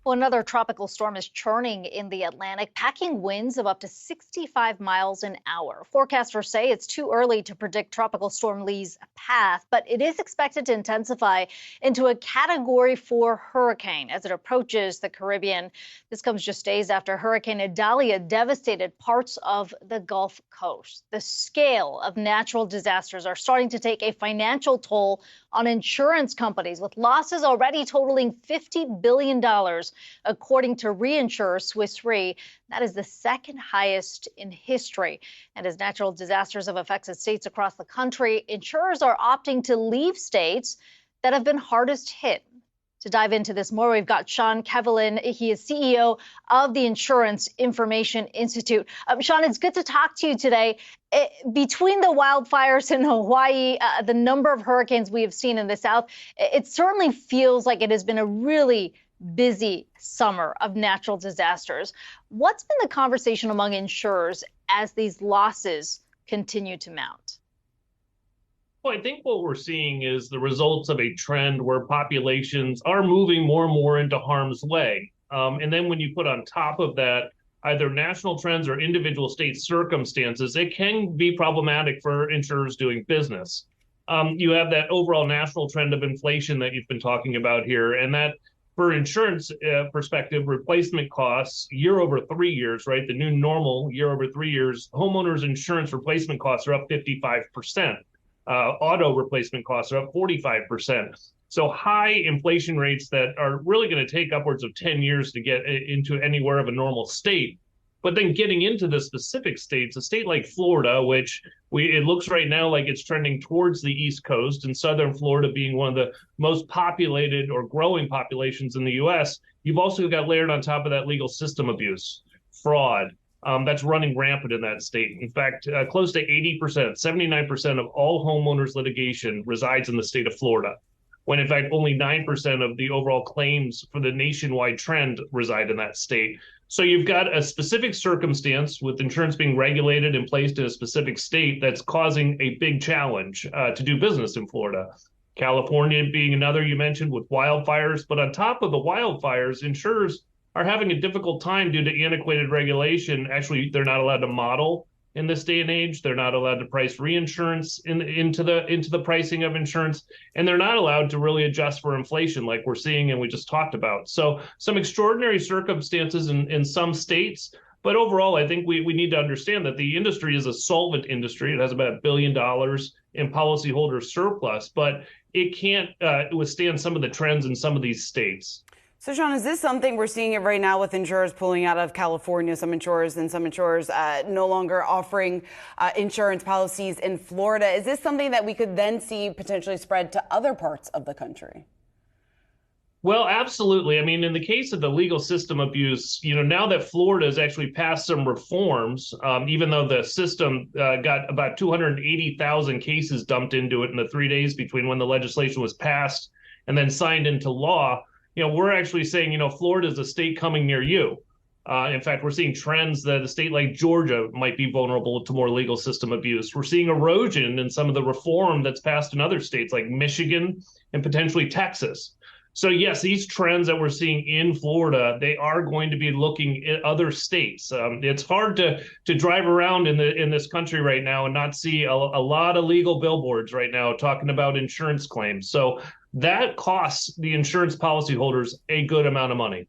Well, another tropical storm is churning in the Atlantic, packing winds of up to 65 miles an hour. Forecasters say it's too early to predict Tropical Storm Lee's path, but it is expected to intensify into a Category 4 hurricane as it approaches the Caribbean. This comes just days after Hurricane Idalia devastated parts of the Gulf Coast. The scale of natural disasters are starting to take a financial toll on insurance companies, with losses already totaling $50 billion. According to reinsurer Swiss Re, that is the second highest in history. And as natural disasters have affected states across the country, insurers are opting to leave states that have been hardest hit. To dive into this more, we've got Sean Kevelighan. He is CEO of the Insurance Information Institute. Sean, it's good to talk to you today. Between the wildfires in Hawaii, the number of hurricanes we have seen in the South, it certainly feels like it has been a really busy summer of natural disasters. What's been the conversation among insurers as these losses continue to mount? Well, I think what we're seeing is the results of a trend where populations are moving more and more into harm's way. And then when you put on top of that either national trends or individual state circumstances, it can be problematic for insurers doing business. You have that overall national trend of inflation that you've been talking about here, and that for insurance perspective, replacement costs year over 3 years, right? The new normal year over 3 years, homeowners insurance replacement costs are up 55%. Auto replacement costs are up 45%. So high inflation rates that are really going to take upwards of 10 years to get into anywhere of a normal state. But then getting into the specific states, a state like Florida, which it looks right now like it's trending towards the East Coast, and southern Florida being one of the most populated or growing populations in the U.S., you've also got layered on top of that legal system abuse, fraud. That's running rampant in that state. In fact, close to 80%, 79% of all homeowners litigation resides in the state of Florida, when in fact only 9% of the overall claims for the nationwide trend reside in that state. So you've got a specific circumstance with insurance being regulated and placed in a specific state that's causing a big challenge to do business in Florida. California being another you mentioned with wildfires. But on top of the wildfires, insurers are having a difficult time due to antiquated regulation. Actually, they're not allowed to model in this day and age. They're not allowed to price reinsurance into the pricing of insurance, and they're not allowed to really adjust for inflation like we're seeing and we just talked about. So some extraordinary circumstances in some states, but overall, I think we need to understand that the industry is a solvent industry. It has about $1 billion in policyholder surplus, but it can't withstand some of the trends in some of these states. So, Sean, is this something we're seeing it right now with insurers pulling out of California, some insurers no longer offering insurance policies in Florida? Is this something that we could then see potentially spread to other parts of the country? Well, absolutely. I mean, in the case of the legal system abuse, now that Florida has actually passed some reforms, even though the system got about 280,000 cases dumped into it in the 3 days between when the legislation was passed and then signed into law, we're actually saying, Florida is a state coming near you. In fact, we're seeing trends that a state like Georgia might be vulnerable to more legal system abuse. We're seeing erosion in some of the reform that's passed in other states like Michigan and potentially Texas. So yes, these trends that we're seeing in Florida, they are going to be looking at other states. It's hard to drive around in this country right now and not see a lot of legal billboards right now talking about insurance claims. So that costs the insurance policyholders a good amount of money.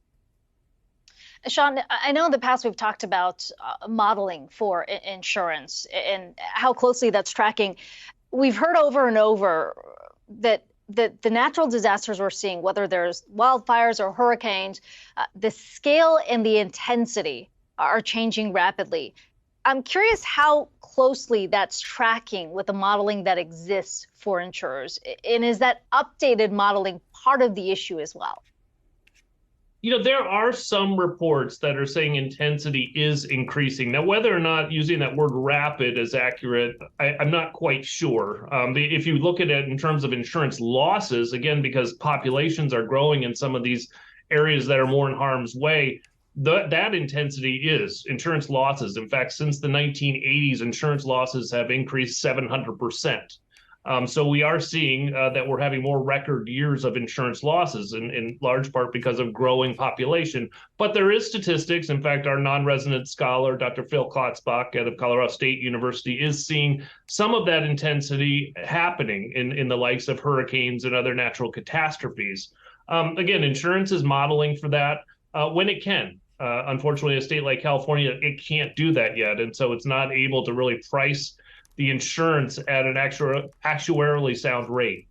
Sean, I know in the past we've talked about modeling for insurance and how closely that's tracking. We've heard over and over that the natural disasters we're seeing, whether there's wildfires or hurricanes, the scale and the intensity are changing rapidly. I'm curious how closely that's tracking with the modeling that exists for insurers. And is that updated modeling part of the issue as well? There are some reports that are saying intensity is increasing. Now, whether or not using that word rapid is accurate, I'm not quite sure. If you look at it in terms of insurance losses, again, because populations are growing in some of these areas that are more in harm's way, that intensity is insurance losses. In fact, since the 1980s, insurance losses have increased 700%. So we are seeing that we're having more record years of insurance losses, in large part because of growing population. But there is statistics. In fact, our non-resident scholar, Dr. Phil Klotzbach out of Colorado State University, is seeing some of that intensity happening in the likes of hurricanes and other natural catastrophes. Again, insurance is modeling for that when it can. Unfortunately, a state like California, it can't do that yet. And so it's not able to really price the insurance at an actuarially sound rate.